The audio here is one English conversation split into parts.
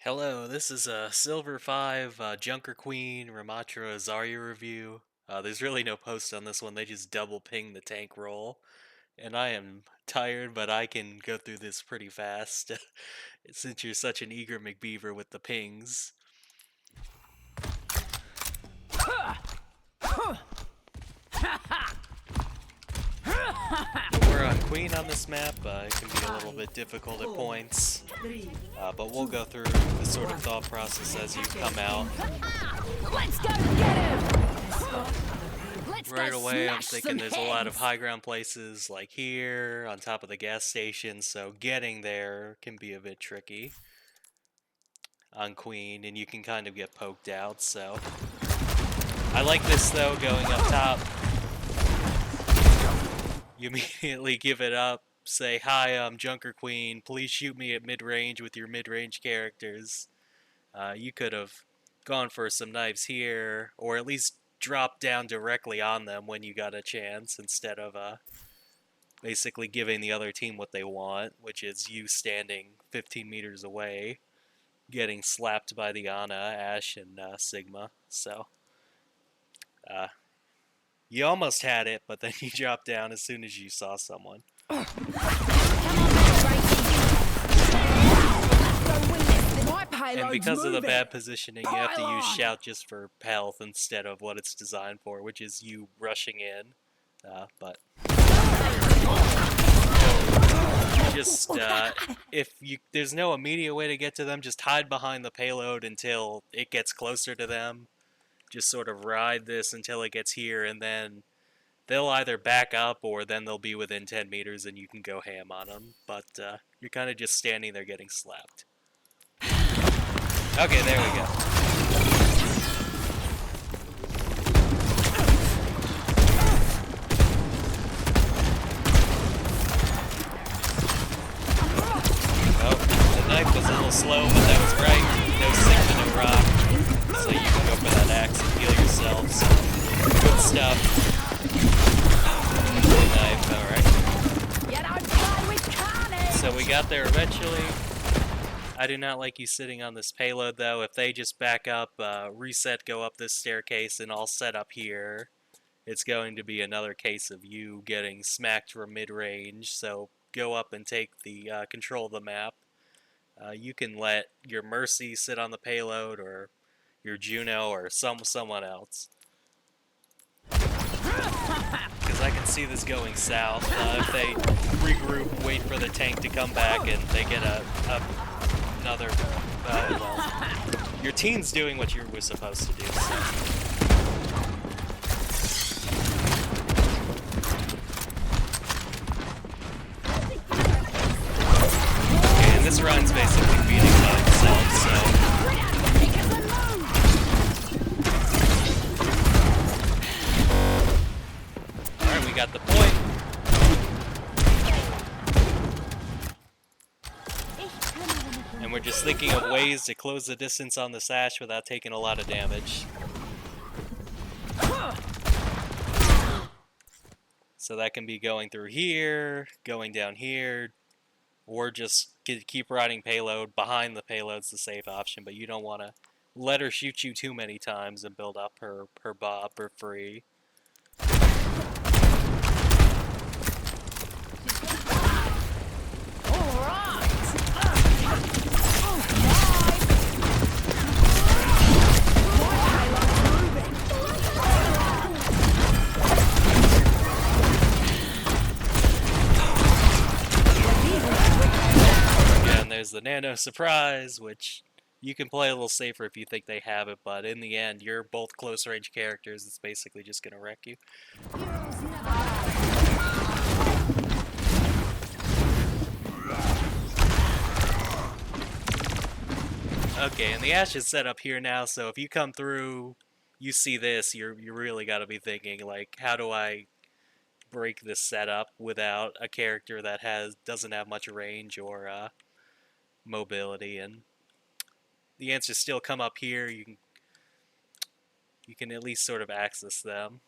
Hello, this is a Silver 5 Junker Queen Ramatra Zarya review. There's really no post on this one, they just double ping the tank roll. And I am tired, but I can go through this pretty fast since you're such an eager McBeaver with the pings. We're on Queen on this map. It can be a little bit difficult at points, but we'll go through the sort of thought process as you come out. Let's go get him! Right away, I'm thinking there's a lot of high ground places like here, on top of the gas station, so getting there can be a bit tricky on Queen, and you can kind of get poked out, so... I like this, though, going up top. You immediately give it up, say, "Hi, I'm Junker Queen, please shoot me at mid-range with your mid-range characters." You could have gone for some knives here, or at least dropped down directly on them when you got a chance, instead of basically giving the other team what they want, which is you standing 15 meters away, getting slapped by the Ana, Ashe, and Sigma. So, you almost had it, but then you dropped down as soon as you saw someone. And because of the bad positioning, you have to use shout just for health instead of what it's designed for, which is you rushing in. But just if there's no immediate way to get to them, just hide behind the payload until it gets closer to them. Just sort of ride this until it gets here, and then they'll either back up or then they'll be within 10 meters and you can go ham on them. But you're kind of just standing there getting slapped. Okay, there we go. Oh, the knife was a little slow, but that was right. No Sigma, no rock. So you can go for that axe and heal yourselves. Good stuff. Knife, alright. So we got there eventually. I do not like you sitting on this payload, though. If they just back up, reset, go up this staircase, and all set up here, it's going to be another case of you getting smacked from mid-range. So go up and take the control of the map. You can let your Mercy sit on the payload, or your Juno, or someone else. Because I can see this going south. If they regroup, wait for the tank to come back, and they get another, well, your team's doing what you were supposed to do, so. Okay, and this run's basically beating by itself, so. Alright, we got the point. And we're just thinking of ways to close the distance on the Ashe without taking a lot of damage. So that can be going through here, going down here, or just keep riding payload. Behind the payload's the safe option, but you don't want to let her shoot you too many times and build up her bop for free. There's the nano surprise, which you can play a little safer if you think they have it, but in the end, you're both close range characters. It's basically just going to wreck you. Okay, and the Ashe is set up here now, so if you come through, you see this, you really got to be thinking, like, how do I break this setup without a character that doesn't have much range or mobility? And the answers still come up here. You can at least sort of access them.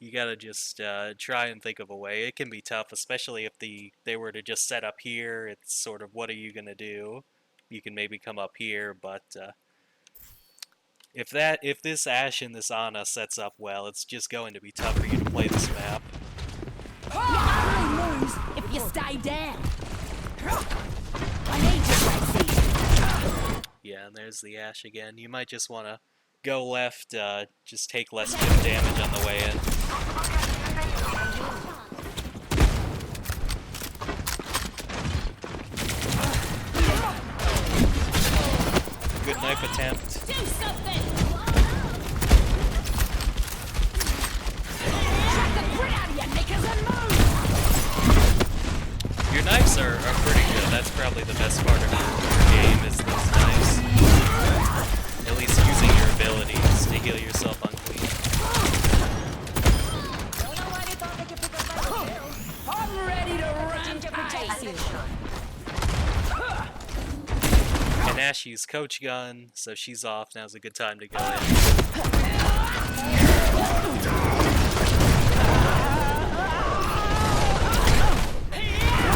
You gotta just try and think of a way. It can be tough, especially if they were to just set up here. It's sort of, what are you gonna do? you can maybe come up here, but if this Ashe and this Ana sets up well, it's just going to be tough for you to play this map. You only lose if you stay down. I need you, Gracie. Yeah, and there's the Ashe again. You might just want to go left, just take less chip damage on the way in. Good knife attempt. Do something! Track the grit out of you, knickers, and move! Your knives are pretty good. That's probably the best part of your game is those knives. At least using your abilities to heal yourself on Queen. I'm ready to rampage! And Ashe used Coach Gun, so she's off. Now's a good time to go in.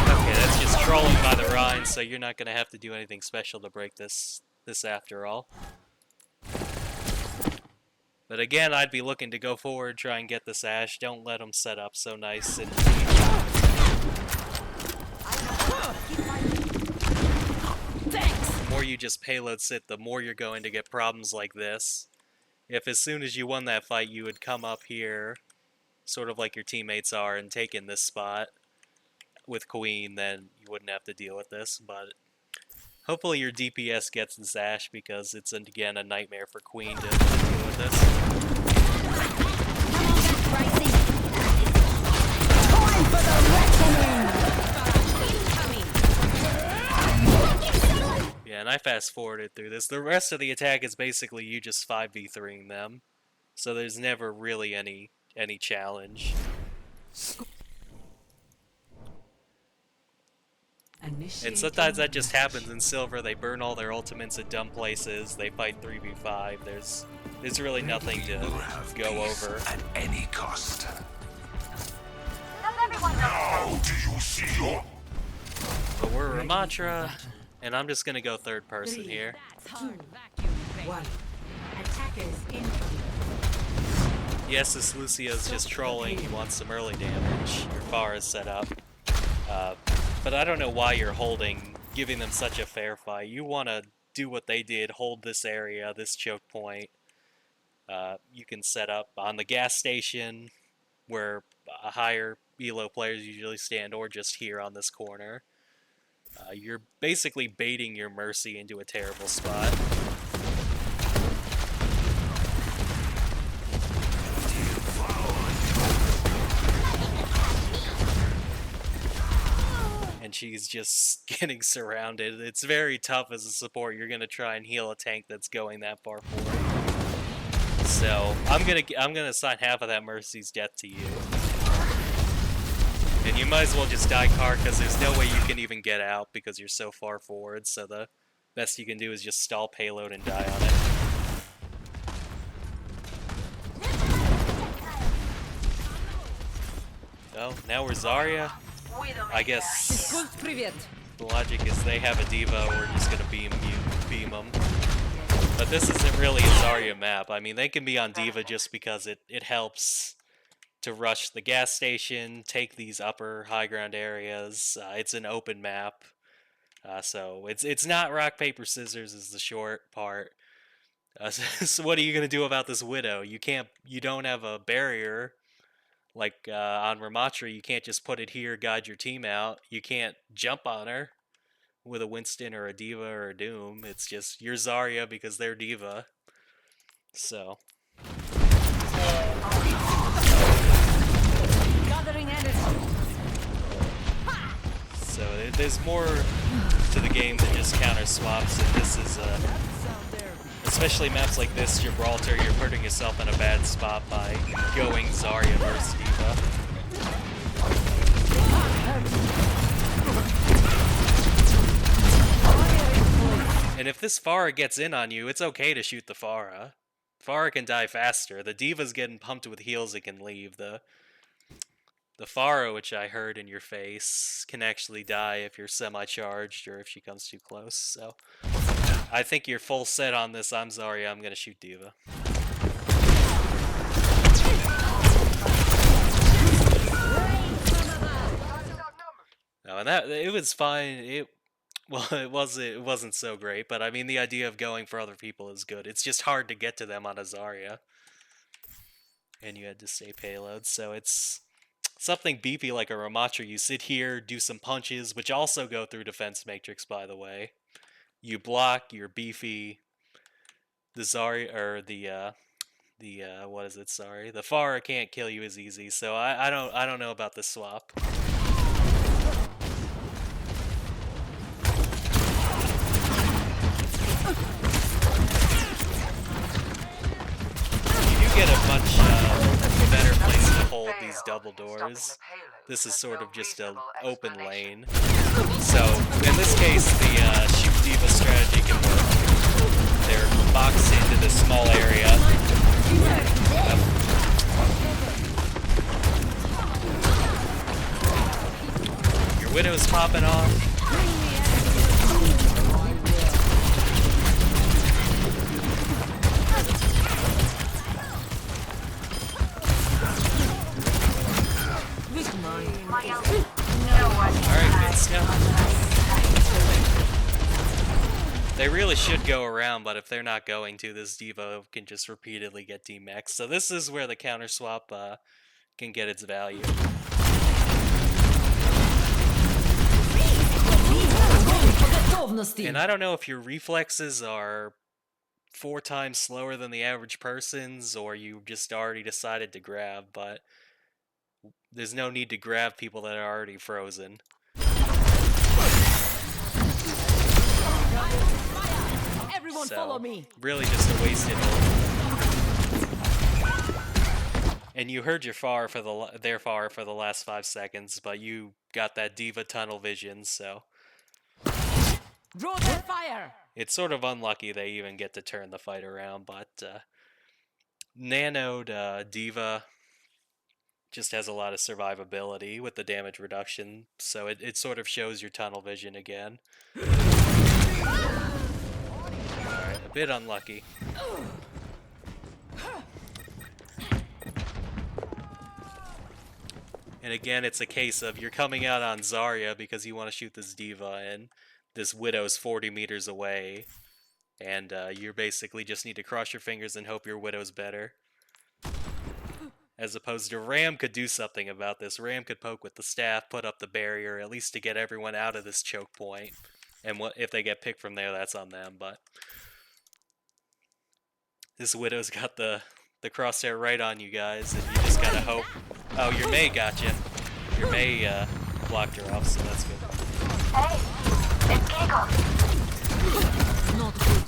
Okay, that's just trolling by the Rhine, so you're not going to have to do anything special to break this after all. But again, I'd be looking to go forward, try and get this Ashe. Don't let them set up so nice. And the more you just payload sit, the more you're going to get problems like this. If as soon as you won that fight, you would come up here, sort of like your teammates are, and take in this spot with Queen, then you wouldn't have to deal with this. But hopefully your DPS gets this Ashe, because it's, again, a nightmare for Queen to deal with this. Time for the reckoning! Yeah, and I fast-forwarded through this. The rest of the attack is basically you just 5v3ing them, so there's never really any challenge. And sometimes that just happens in Silver. They burn all their ultimates at dumb places. They fight 3v5. There's really nothing to go over. At any cost. Does everyone know? How do you see your... But we're Ramatra, and I'm just gonna go third person here. One. Attackers in. Yes, this Lucio's just trolling. He wants some early damage. Your Pharah is set up. But I don't know why you're giving them such a fair fight. You want to do what they did, hold this area, this choke point. You can set up on the gas station, where higher elo players usually stand, or just here on this corner. You're basically baiting your Mercy into a terrible spot. And she's just getting surrounded. It's very tough as a support. You're gonna try and heal a tank that's going that far forward. So I'm gonna assign half of that Mercy's death to you. And you might as well just die car, because there's no way you can even get out because you're so far forward. So the best you can do is just stall payload and die on it. Oh, now we're Zarya. I guess the logic is they have a diva, we're just gonna beam them. But this isn't really a Zarya map. I mean, they can be on diva just because it helps to rush the gas station, take these upper high ground areas. It's an open map, so it's not rock paper scissors is the short part. So what are you gonna do about this Widow? You don't have a barrier. Like on Ramatra, you can't just put it here, guide your team out. You can't jump on her with a Winston or a Diva or a Doom. It's just you're Zarya because they're Diva. So. So there's more to the game than just counter swaps, and this is especially maps like this, Gibraltar, you're putting yourself in a bad spot by going Zarya versus Diva. And if this Pharah gets in on you, it's okay to shoot the Pharah. Pharah can die faster. The Diva's getting pumped with heals, it can leave. The Pharah, which I heard in your face, can actually die if you're semi-charged or if she comes too close. So I think you're full set on this. I'm Zarya. I'm gonna shoot Diva. No, and that it was fine. It wasn't so great, but I mean the idea of going for other people is good. It's just hard to get to them on a Zarya, and you had to stay payload. So it's something beefy like a Ramatra. You sit here, do some punches, which also go through defense matrix, by the way. You block. You're beefy. The Zarya or the what is it? Sorry, the Pharah can't kill you as easy. So I don't know about the swap. Get a much better place to hold these double doors. This is sort of just an open lane. So, in this case, the shoot diva strategy can work. They're boxed into this small area. Your Widow's popping off. Alright, good stuff. They really should go around, but if they're not going to, this Diva can just repeatedly get demexed. So this is where the counter swap can get its value. And I don't know if your reflexes are 4 times slower than the average person's, or you just already decided to grab, but there's no need to grab people that are already frozen. Everyone follow me. Really just a wasted ult. And you heard your their Pharah for the last 5 seconds, but you got that Diva tunnel vision, so Draw that fire. it's sort of unlucky they even get to turn the fight around, but nanoed Diva just has a lot of survivability with the damage reduction, so it sort of shows your tunnel vision again. Alright, a bit unlucky. And again, it's a case of you're coming out on Zarya because you want to shoot this Diva, and this Widow's 40 meters away, and you basically just need to cross your fingers and hope your Widow's better. As opposed to Ram could do something about this. Ram could poke with the staff, put up the barrier, at least to get everyone out of this choke point. And if they get picked from there, that's on them, but this Widow's got the crosshair right on you guys, and you just gotta hope. Oh, your Mei got you. Your Mei blocked her off, so that's good. Hey, it's Eagle. Not good.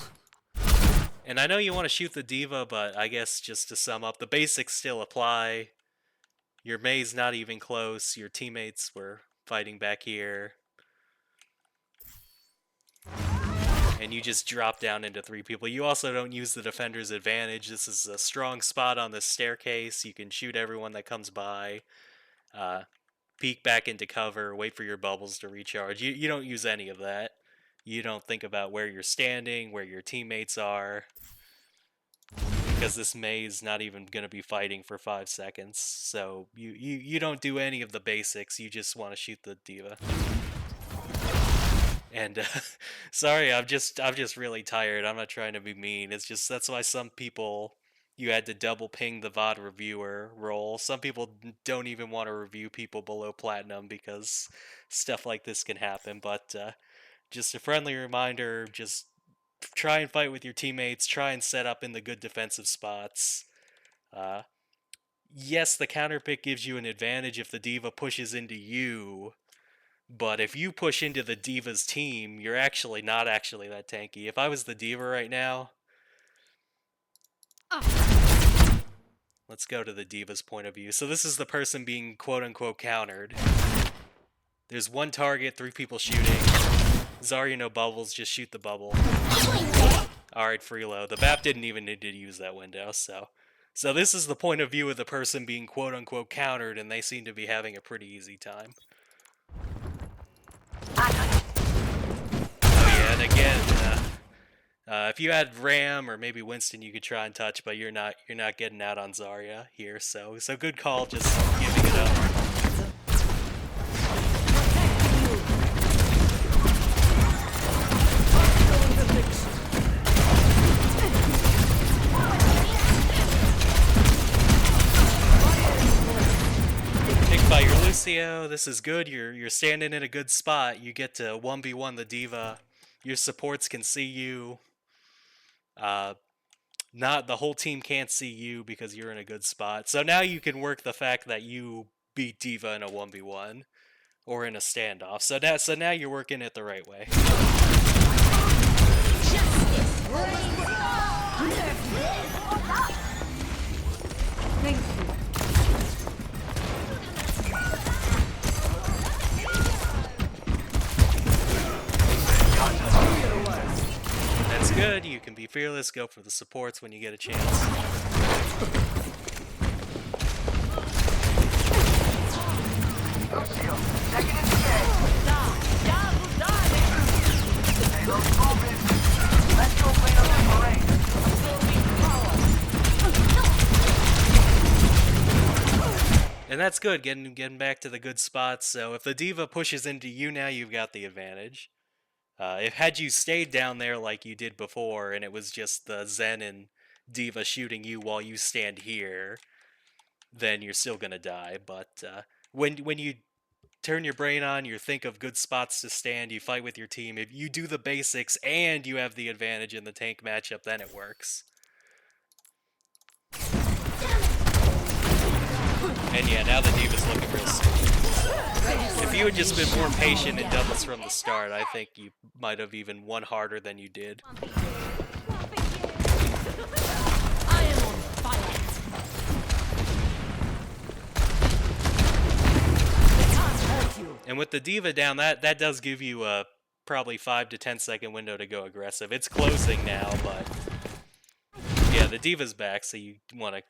And I know you want to shoot the Diva, but I guess just to sum up, the basics still apply. Your Mei's not even close. Your teammates were fighting back here. And you just drop down into 3 people. You also don't use the defender's advantage. This is a strong spot on this staircase. You can shoot everyone that comes by. Peek back into cover. Wait for your bubbles to recharge. You don't use any of that. You don't think about where you're standing, where your teammates are. Because this Mei's not even going to be fighting for 5 seconds. So you don't do any of the basics. You just want to shoot the Diva. And sorry, I'm just really tired. I'm not trying to be mean. It's just that's why some people you had to double ping the VOD reviewer role. Some people don't even want to review people below platinum because stuff like this can happen. But just a friendly reminder: just try and fight with your teammates. Try and set up in the good defensive spots. Yes, the counter pick gives you an advantage if the Diva pushes into you. But if you push into the Diva's team, you're actually not actually that tanky. If I was the Diva right now... Let's go to the Diva's point of view. So this is the person being quote-unquote countered. There's 1 target, 3 people shooting. Zarya no bubbles, just shoot the bubble. Alright, free low. The BAP didn't even need to use that window, so... So this is the point of view of the person being quote-unquote countered, and they seem to be having a pretty easy time. Oh yeah, and again, if you had Ram or maybe Winston, you could try and touch, but you're not getting out on Zarya here. So good call, just giving it up. Picked by your Lucio. This is good. You're standing in a good spot. You get to 1v1 the D.Va. Your supports can see you. Not the whole team can't see you because you're in a good spot. So now you can work the fact that you beat D.Va in a 1v1 or in a standoff. So now you're working it the right way. Thank you. That's good. You can be fearless. Go for the supports when you get a chance. Lucio, second in the game. Payload's moving. Let's go clean up this parade. And that's good, getting back to the good spots. So if the D.Va pushes into you now, you've got the advantage. If had you stayed down there like you did before, and it was just the Zen and D.Va shooting you while you stand here, then you're still gonna die. But when you turn your brain on, you think of good spots to stand, you fight with your team. If you do the basics and you have the advantage in the tank matchup, then it works. And yeah, now the D.Va's looking real smooth. If you had just been more patient in doubles from the start, I think you might have even won harder than you did. I am on fire. It can't hurt you. And with the D.Va down, that does give you a probably 5 to 10 second window to go aggressive. It's closing now, but yeah, the D.Va's back, so you want to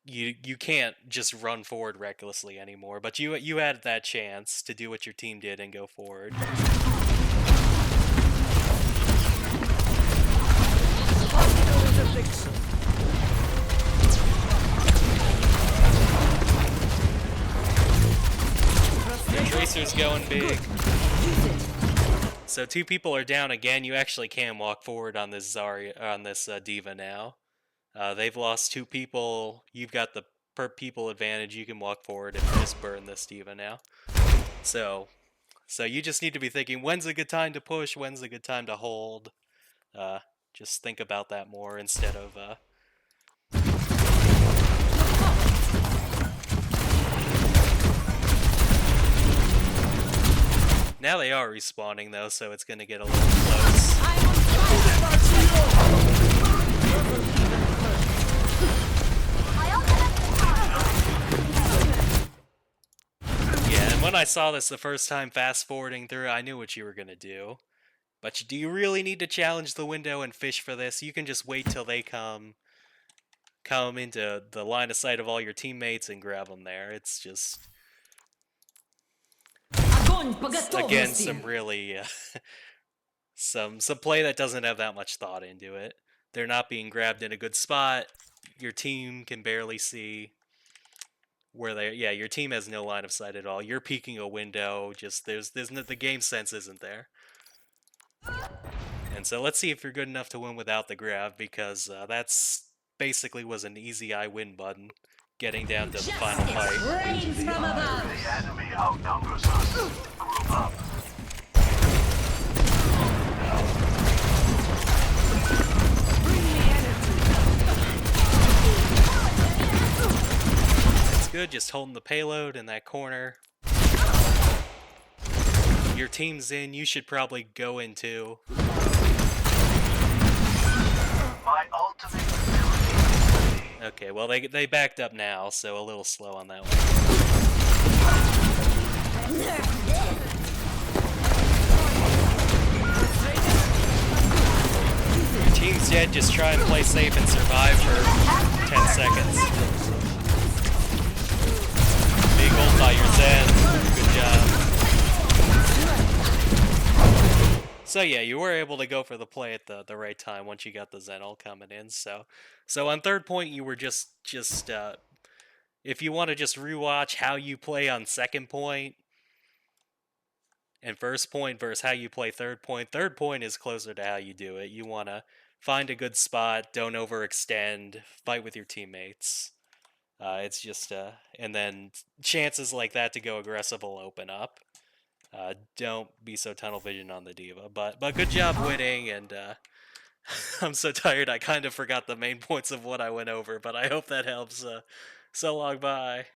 you can't just run forward recklessly anymore. But you had that chance to do what your team did and go forward. The Tracer's going big. So 2 people are down again. You actually can walk forward on this Zarya, on this D.Va now. They've lost 2 people. You've got the per people advantage. You can walk forward and just burn this D.Va now. So you just need to be thinking, when's a good time to push? When's a good time to hold? Just think about that more instead of Now they are respawning though, so it's gonna get a little close. Yeah, and when I saw this the first time fast forwarding through, I knew what you were gonna do. But do you really need to challenge the window and fish for this? You can just wait till they come into the line of sight of all your teammates and grab them there. It's just, again, some really some play that doesn't have that much thought into it. They're not being grabbed in a good spot. Your team can barely see where they. Yeah, your team has no line of sight at all. You're peeking a window. Just there's no, the game sense isn't there. And so let's see if you're good enough to win without the grab, because that's basically was an easy I win button, getting down to the final fight. Rains from above. The enemy outnumbers us. Group up. It's good, just holding the payload in that corner. Your team's in, you should probably go in too. My ultimate ability. Okay, well they backed up now, so a little slow on that one. Your Instead, just try and play safe and survive for 10 seconds. Big ult by your Zen. Good job. So yeah, you were able to go for the play at the right time once you got the Zen ult coming in. So on third point, you were just if you want to just rewatch how you play on second point and first point versus how you play third point is closer to how you do it. You want to find a good spot, don't overextend, fight with your teammates. It's just, and then chances like that to go aggressive will open up. Don't be so tunnel vision on the diva, but good job winning, and I'm so tired I kind of forgot the main points of what I went over, but I hope that helps. So long, bye.